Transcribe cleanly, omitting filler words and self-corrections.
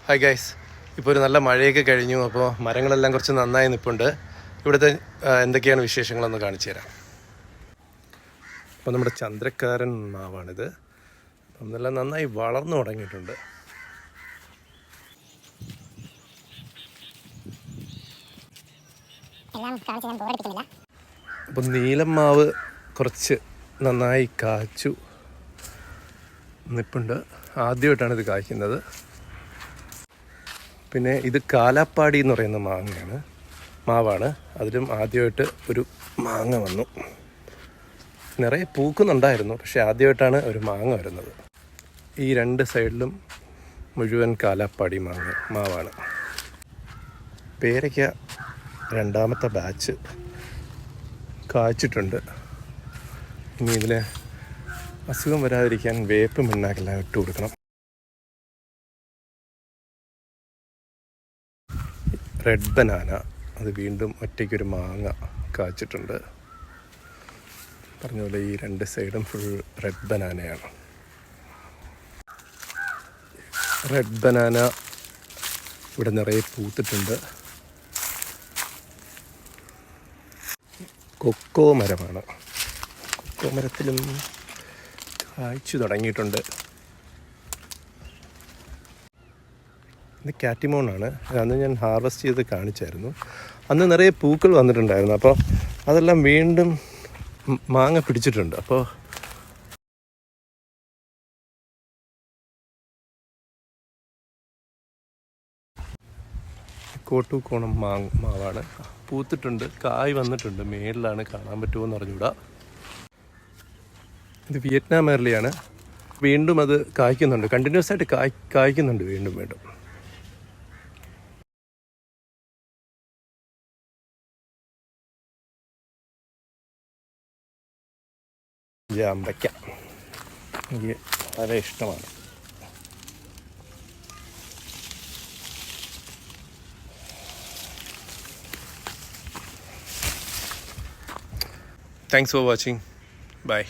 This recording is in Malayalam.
ഹായ് ഗൈസ്, ഇപ്പോൾ ഒരു നല്ല മഴയൊക്കെ കഴിഞ്ഞു. അപ്പോൾ മരങ്ങളെല്ലാം കുറച്ച് നന്നായി നിൽപ്പുണ്ട്. ഇവിടുത്തെ എന്തൊക്കെയാണ് വിശേഷങ്ങളെന്ന് കാണിച്ചു തരാം. അപ്പോൾ നമ്മുടെ ചന്ദ്രക്കാരൻ മാവാണിത്. അപ്പം നല്ല നന്നായി വളർന്നു തുടങ്ങിയിട്ടുണ്ട്. അപ്പം നീലം മാവ് കുറച്ച് നന്നായി കാച്ചു നിൽപ്പുണ്ട്. ആദ്യമായിട്ടാണ് ഇത് കായ്ക്കുന്നത്. പിന്നെ ഇത് കാലാപ്പാടി എന്ന് പറയുന്ന മാവാണ്. അതിലും ആദ്യമായിട്ട് ഒരു മാങ്ങ വന്നു. നിറയെ പൂക്കുന്നുണ്ടായിരുന്നു, പക്ഷേ ആദ്യമായിട്ടാണ് ഒരു മാങ്ങ വരുന്നത്. ഈ രണ്ട് സൈഡിലും മുഴുവൻ കാലാപ്പാടി മാവാണ്. പേരയ്ക്ക രണ്ടാമത്തെ ബാച്ച് കായ്ച്ചിട്ടുണ്ട്. ഇനി ഇതിന് അസുഖം വരാതിരിക്കാൻ വേപ്പ് മണ്ണാക്കെല്ലാം ഇട്ട് കൊടുക്കണം. റെഡ് ബനാന, അത് വീണ്ടും ഒറ്റയ്ക്കൊരു മാങ്ങ കായ്ച്ചിട്ടുണ്ട്. പറഞ്ഞ പോലെ ഈ രണ്ട് സൈഡും ഫുൾ റെഡ് ബനാനയാണ്. റെഡ് ബനാന ഇവിടെ നിറയെ പൂത്തിട്ടുണ്ട്. കൊക്കോ മരമാണ്. കൊക്കോ മരത്തിലും കായ്ച്ചു തുടങ്ങിയിട്ടുണ്ട്. ഇത് കാറ്റിമോണാണ്. അന്ന് ഞാൻ ഹാർവെസ്റ്റ് ചെയ്ത് കാണിച്ചായിരുന്നു. അന്ന് നിറയെ പൂക്കൾ വന്നിട്ടുണ്ടായിരുന്നു. അപ്പോൾ അതെല്ലാം വീണ്ടും മാങ്ങ പിടിച്ചിട്ടുണ്ട്. അപ്പോൾ കോട്ടൂക്കോണം മാവാണ്. പൂത്തിട്ടുണ്ട്, കായ് വന്നിട്ടുണ്ട്. മേളിലാണ്, കാണാൻ പറ്റുമോ എന്ന് അറിഞ്ഞൂടാ. ഇത് വിയറ്റ്നാം എർലിയാണ്. വീണ്ടും അത് കായ്ക്കുന്നുണ്ട്. കണ്ടിന്യൂസ് ആയിട്ട് കായ്ക്കുന്നുണ്ട് വീണ്ടും. ജാമ്പയ്ക്ക എനിക്ക് വളരെ ഇഷ്ടമാണ്. Thanks for watching. ബൈ.